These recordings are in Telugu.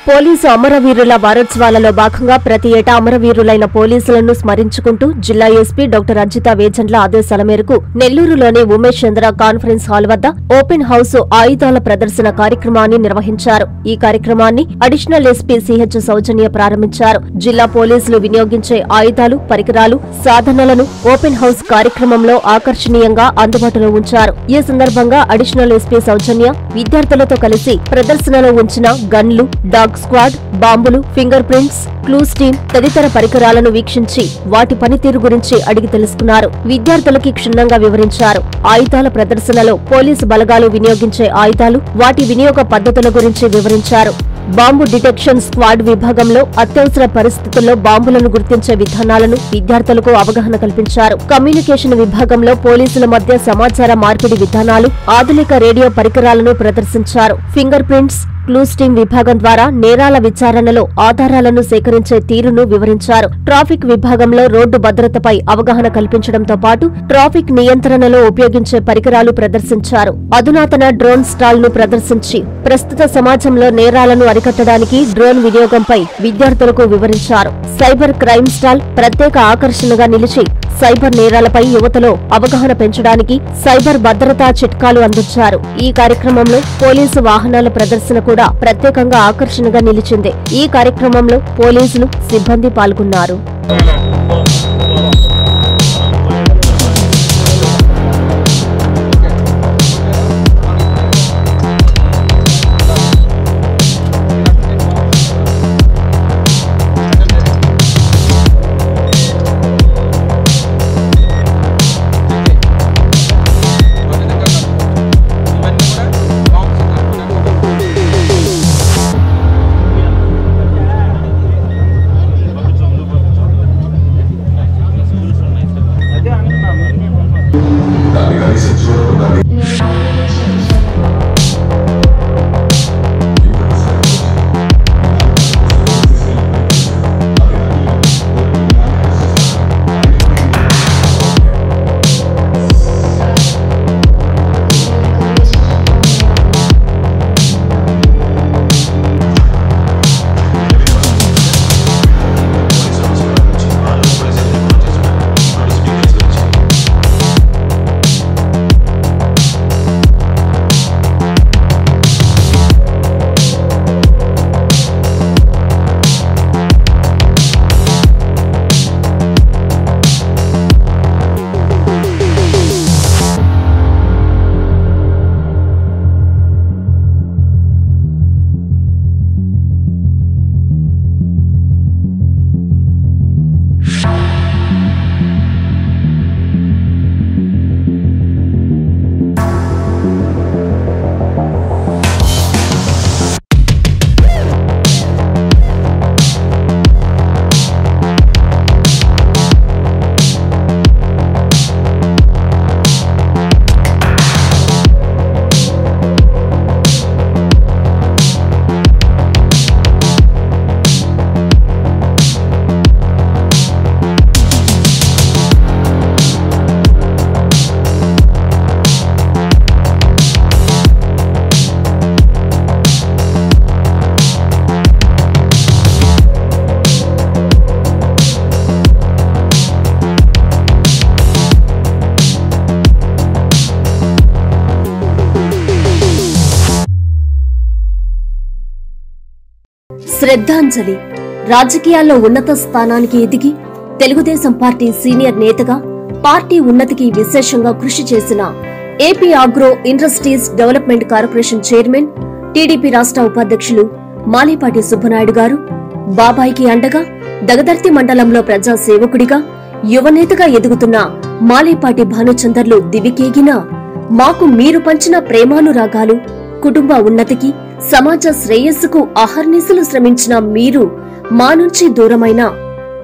పోలీసు అమరవీరుల వారోత్సవాలలో భాగంగా ప్రతి ఏటా అమరవీరులైన పోలీసులను స్మరించుకుంటూ జిల్లా ఎస్పీ డాక్టర్ అర్జిత వేజండ్ల ఆదేశాల మేరకు నెల్లూరులోని ఉమేష్ చంద్ర కాన్ఫరెన్స్ హాల్ వద్ద ఓపెన్ హౌస్ ఆయుధాల ప్రదర్శన కార్యక్రమాన్ని నిర్వహించారు. ఈ కార్యక్రమాన్ని అడిషనల్ ఎస్పీ సిహెచ్ సౌజన్య ప్రారంభించారు. జిల్లా పోలీసులు వినియోగించే ఆయుధాలు, పరికరాలు, సాధనలను ఓపెన్ హౌస్ కార్యక్రమంలో ఆకర్షణీయంగా అందుబాటులో ఉంచారు. ఈ సందర్భంగా అడిషనల్ ఎస్పీ సౌజన్య విద్యార్థులతో కలిసి ప్రదర్శనలో ఉంచిన గన్లు, డాగ్ స్క్వాడ్, బాంబులు, ఫింగర్ ప్రింట్స్, క్లూస్ టీమ్ తదితర పరికరాలను వీక్షించి వాటి పనితీరు గురించి అడిగి తెలుసుకున్నారు. విద్యార్థులకి క్షుణ్ణంగా వివరించారు. ఆయుధాల ప్రదర్శనలో పోలీసు బలగాలు వినియోగించే ఆయుధాలు, వాటి వినియోగ పద్ధతుల గురించి వివరించారు. బాంబు డిటెక్షన్ స్క్వాడ్ విభాగంలో అత్యవసర పరిస్థితుల్లో బాంబులను గుర్తించే విధానాలను విద్యార్థులకు అవగాహన కల్పించారు. కమ్యూనికేషన్ విభాగంలో పోలీసుల మధ్య సమాచార మార్పిడి విధానాలు, ఆధునిక రేడియో పరికరాలను ప్రదర్శించారు. ఫింగర్ ప్రింట్స్, క్లూస్ టీమ్ విభాగం ద్వారా నేరాల విచారణలో ఆధారాలను సేకరించే తీరును వివరించారు. ట్రాఫిక్ విభాగంలో రోడ్డు భద్రతపై అవగాహన కల్పించడంతో పాటు ట్రాఫిక్ నియంత్రణలో ఉపయోగించే పరికరాలు ప్రదర్శించారు. అధునాతన డ్రోన్ స్టాల్ ను ప్రదర్శించి ప్రస్తుత సమాజంలో నేరాలను అరికట్టడానికి డ్రోన్ వినియోగంపై విద్యార్థులకు వివరించారు. సైబర్ క్రైమ్ స్టాల్ ప్రత్యేక ఆకర్షణగా నిలిచి సైబర్ నేరాలపై యువతలో అవగాహన పెంచడానికి సైబర్ భద్రతా చిట్కాలు అందించారు. ఈ కార్యక్రమంలో పోలీసు వాహనాల ప్రదర్శన కూడా ప్రత్యేకంగా ఆకర్షణగా నిలిచింది. ఈ కార్యక్రమంలో పోలీసులు, సిబ్బంది పాల్గొన్నారు. శ్రద్ధాంజలి రాజకీయాల్లో ఉన్నత స్థానానికి ఎదిగి తెలుగుదేశం పార్టీ సీనియర్ నేతగా పార్టీ ఉన్నతికి విశేషంగా కృషి చేసిన AP agro industries development corporation chairman, TDP రాష్ట్ర ఉపాధ్యక్షులు మాలేపాటి సుబ్బనాయుడు గారు, బాబాయికి అండగా దగదర్తి మండలంలో ప్రజా సేవకుడిగా యువనేతగా ఎదుగుతున్న మాలేపాటి భానుచందర్లు దివికేగినా మాకు మీరు పంచిన ప్రేమానురాగాలు, కుటుంబ ఉన్నతికి, సమాజ శ్రేయస్సుకు అహర్నిశలు శ్రమించిన మీరు మా నుంచి దూరమైన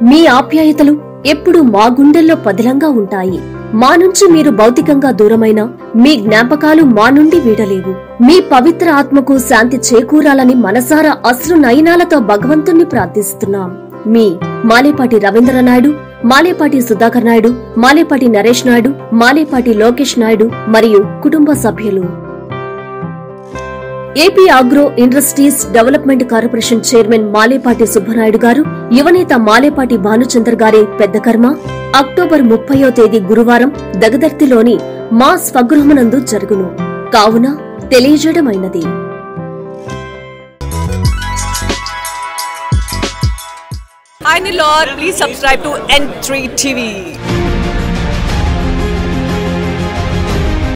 మీ ఆప్యాయతలు ఎప్పుడూ మా గుండెల్లో పదిలంగా ఉంటాయి. మా నుంచి మీరు భౌతికంగా దూరమైన మీ జ్ఞాపకాలు మా నుండి వీడలేవు. మీ పవిత్ర ఆత్మకు శాంతి చేకూరాలని మనసారా అశ్రు నయనాలతో భగవంతుణ్ణి ప్రార్థిస్తున్నాం. మీ మాలేపాటి రవీంద్రనాయుడు, మాలేపాటి సుధాకర్ నాయుడు, మాలేపాటి నరేష్ నాయుడు, మాలేపాటి లోకేష్ నాయుడు మరియు కుటుంబ సభ్యులు. AP agro industries development corporation chairman Malepati Subba Naidu గారు, యువనేత మాలేపాటి భానుచందర్ గారి పెద్ద కర్మ అక్టోబర్ 30వ తేదీ గురువారం దగదర్తిలోని మా స్వగృహమునందు జరుగును కావున తెలియజేయడమైనది. Hi Nilor, please subscribe to N3 TV.